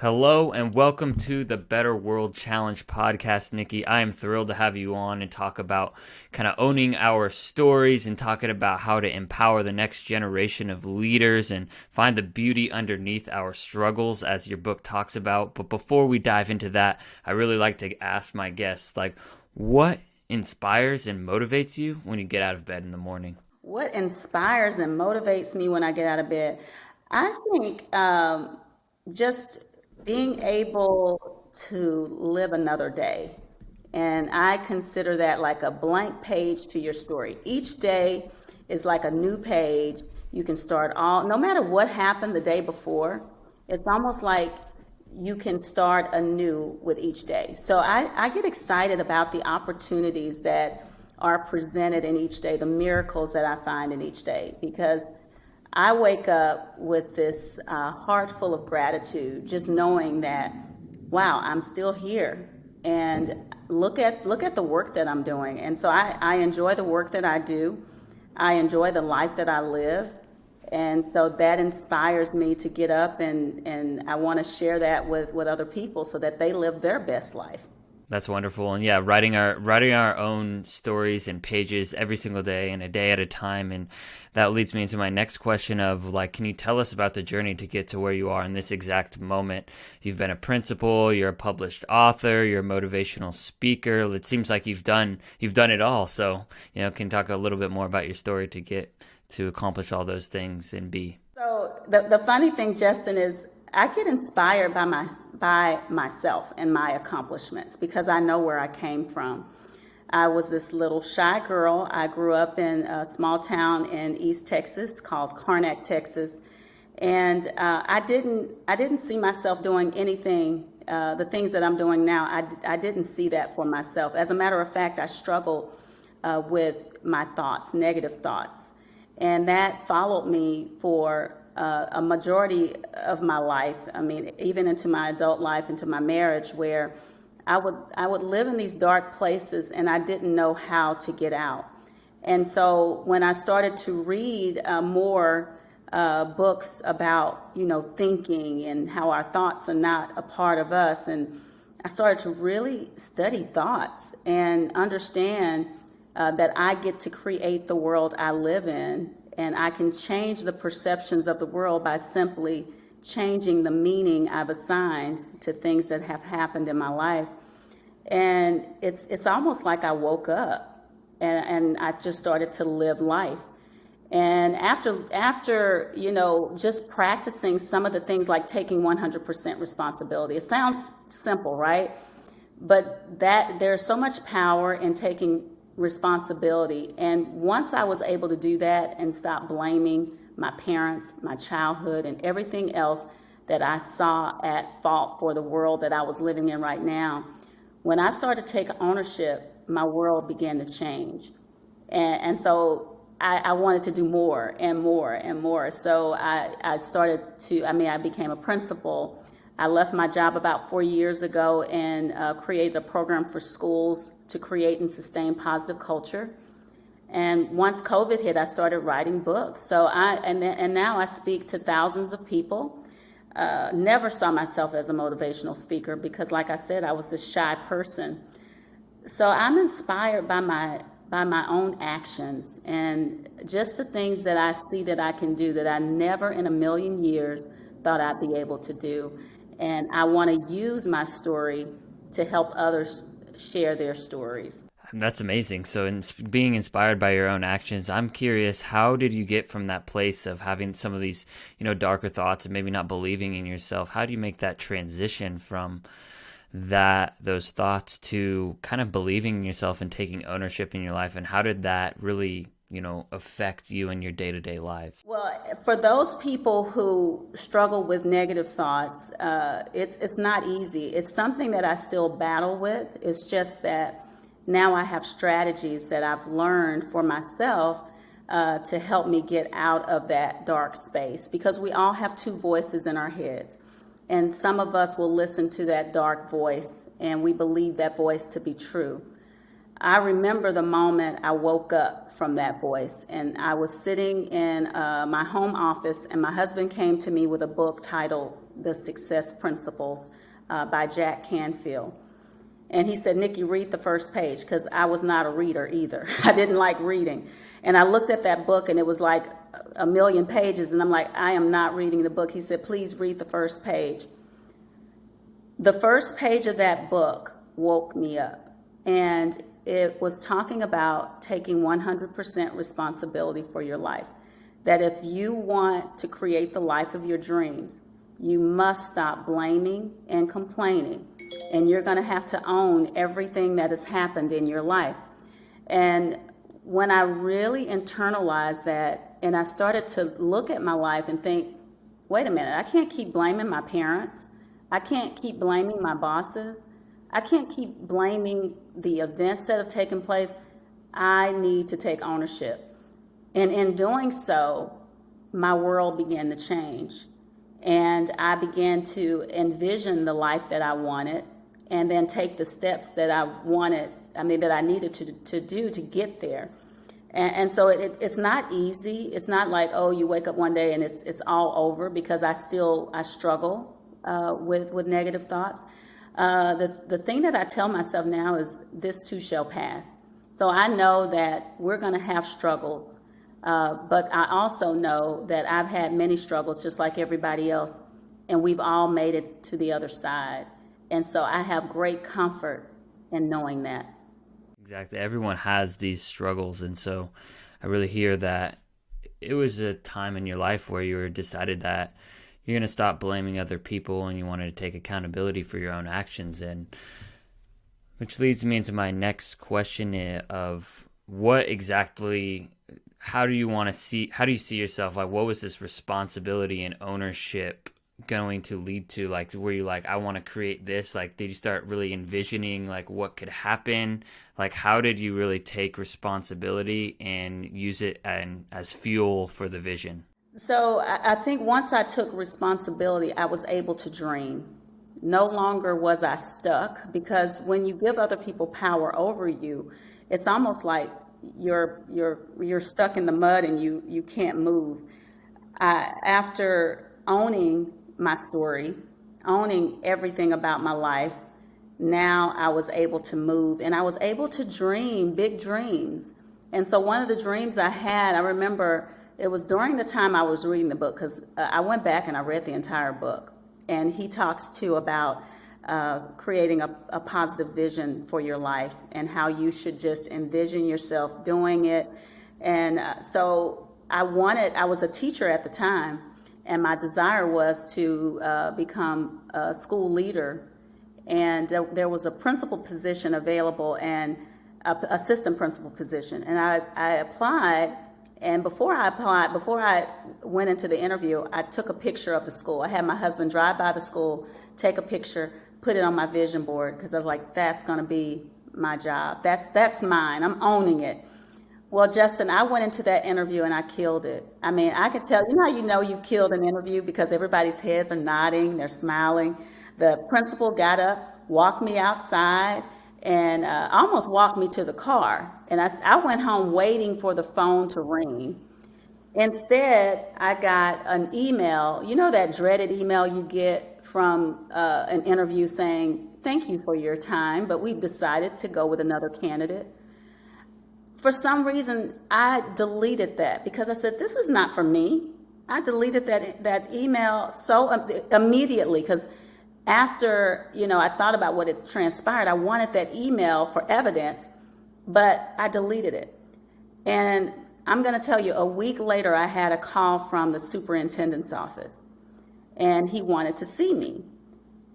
Hello and welcome to the Better World Challenge podcast, Nikki. I am thrilled to have you on and talk about kind of owning our stories and talking about how to empower the next generation of leaders and find the beauty underneath our struggles, as your book talks about. But before we dive into that, I really like to ask my guests, what inspires and motivates you when you get out of bed in the morning? What inspires and motivates me when I get out of bed? I think just being able to live another day. And I consider that like a blank page to your story. Each day is like a new page. You can start no matter what happened the day before, it's almost like you can start anew with each day. So I get excited about the opportunities that are presented in each day, the miracles that I find in each day, because I wake up with this heart full of gratitude, just knowing that, wow, I'm still here, and look at the work that I'm doing. And so I enjoy the work that I do. I enjoy the life that I live. And so that inspires me to get up and I want to share that with other people so that they live their best life. That's wonderful. And yeah, writing our own stories and pages every single day and a day at a time. And that leads me into my next question of can you tell us about the journey to get to where you are in this exact moment? You've been a principal, you're a published author, you're a motivational speaker. It seems like you've done it all. So, can you talk a little bit more about your story to get to accomplish all those things and be? So the funny thing, Justin, is I get inspired by myself and my accomplishments because I know where I came from. I was this little shy girl. I grew up in a small town in East Texas called Karnak, Texas, and I didn't see myself doing anything. The things that I'm doing now, I didn't see that for myself. As a matter of fact, I struggled with my thoughts, negative thoughts, and that followed me for a majority of my life. I mean, even into my adult life, into my marriage, where I would live in these dark places and I didn't know how to get out. And so when I started to read more books about, thinking and how our thoughts are not a part of us, and I started to really study thoughts and understand that I get to create the world I live in, and I can change the perceptions of the world by simply changing the meaning I've assigned to things that have happened in my life. And it's almost like I woke up and I just started to live life. And after just practicing some of the things like taking 100% responsibility, it sounds simple, right? But that there's so much power in taking responsibility. And once I was able to do that and stop blaming my parents, my childhood, and everything else that I saw at fault for the world that I was living in right now, when I started to take ownership, my world began to change. And so I wanted to do more and more and more. So I became a principal. I left my job about 4 years ago and created a program for schools to create and sustain positive culture. And once COVID hit, I started writing books. And now I speak to thousands of people. Never saw myself as a motivational speaker because, like I said, I was this shy person. So I'm inspired by my own actions and just the things that I see that I can do that I never in a million years thought I'd be able to do. And I want to use my story to help others share their stories. That's amazing. So, being inspired by your own actions, I'm curious, how did you get from that place of having some of these, darker thoughts and maybe not believing in yourself? How do you make that transition from those thoughts to kind of believing in yourself and taking ownership in your life? And how did that really, affect you in your day-to-day life? Well, for those people who struggle with negative thoughts, it's not easy. It's something that I still battle with. It's just that now I have strategies that I've learned for myself to help me get out of that dark space, because we all have two voices in our heads. And some of us will listen to that dark voice and we believe that voice to be true. I remember the moment I woke up from that voice, and I was sitting in my home office, and my husband came to me with a book titled the Success Principles by Jack Canfield. And he said, Niki, read the first page, because I was not a reader either. I didn't like reading. And I looked at that book and it was like a million pages. And I'm like, I am not reading the book. He said, please read the first page. The first page of that book woke me up. And it was talking about taking 100% responsibility for your life. That if you want to create the life of your dreams, you must stop blaming and complaining. And you're going to have to own everything that has happened in your life. And when I really internalized that, and I started to look at my life and think, wait a minute, I can't keep blaming my parents. I can't keep blaming my bosses. I can't keep blaming the events that have taken place. I need to take ownership. And in doing so, my world began to change. And I began to envision the life that I wanted, and then take the steps that I wanted, that I needed to do to get there. And so it's not easy. It's not like, oh, you wake up one day and it's all over, because I struggle with negative thoughts. The thing that I tell myself now is, this too shall pass. So I know that we're going to have struggles, but I also know that I've had many struggles just like everybody else, and we've all made it to the other side. And so I have great comfort in knowing that. Exactly. Everyone has these struggles. And so I really hear that it was a time in your life where you decided that you're going to stop blaming other people and you wanted to take accountability for your own actions. And which leads me into my next question of what exactly, how do you see yourself? Like, what was this responsibility and ownership going to lead to? Like, were you like, I want to create this? Like, did you start really envisioning like what could happen? Like, how did you really take responsibility and use it as fuel for the vision? So I think once I took responsibility, I was able to dream. No longer was I stuck, because when you give other people power over you, it's almost like you're stuck in the mud and you can't move. After owning my story, owning everything about my life, now I was able to move, and I was able to dream big dreams. And so one of the dreams I had, I remember it was during the time I was reading the book, because I went back and I read the entire book. And he talks too about creating a positive vision for your life, and how you should just envision yourself doing it. And so I was a teacher at the time, and my desire was to become a school leader. And there was a principal position available, and a assistant principal position. And I applied. And before I went into the interview, I took a picture of the school. I had my husband drive by the school, take a picture, put it on my vision board, because I was like, that's going to be my job. That's mine. I'm owning it. Well, Justin, I went into that interview and I killed it. I could tell, how you killed an interview, because everybody's heads are nodding, they're smiling. The principal got up, walked me outside, and almost walked me to the car. And I went home waiting for the phone to ring. Instead, I got an email, that dreaded email you get from an interview saying, thank you for your time, but we've decided to go with another candidate. For some reason, I deleted that, because I said, this is not for me. I deleted that email so immediately, because after, I thought about what had transpired, I wanted that email for evidence, but I deleted it. And I'm going to tell you, a week later, I had a call from the superintendent's office, and he wanted to see me.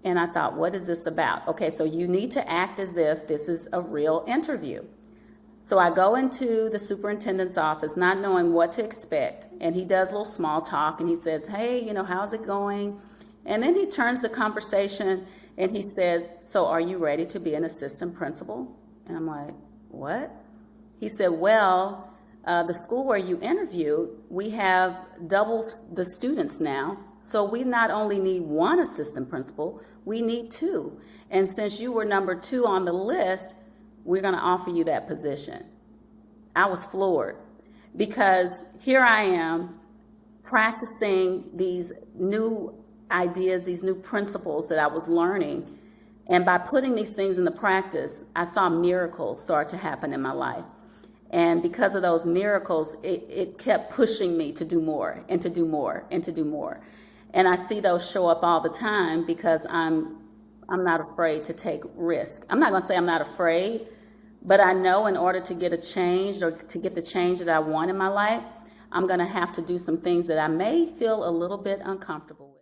And I thought, what is this about? Okay, so you need to act as if this is a real interview. So I go into the superintendent's office, not knowing what to expect. And he does a little small talk, and he says, hey, how's it going? And then he turns the conversation and he says, so are you ready to be an assistant principal? And I'm like, what? He said, well, the school where you interviewed, we have double the students now. So we not only need one assistant principal, we need two. And since you were number 2 on the list, we're going to offer you that position. I was floored, because here I am practicing these new ideas, these new principles that I was learning. And by putting these things into practice, I saw miracles start to happen in my life. And because of those miracles, it kept pushing me to do more and to do more and to do more. And I see those show up all the time because I'm not afraid to take risk. I'm not going to say I'm not afraid, but I know in order to get a change or to get the change that I want in my life, I'm going to have to do some things that I may feel a little bit uncomfortable with.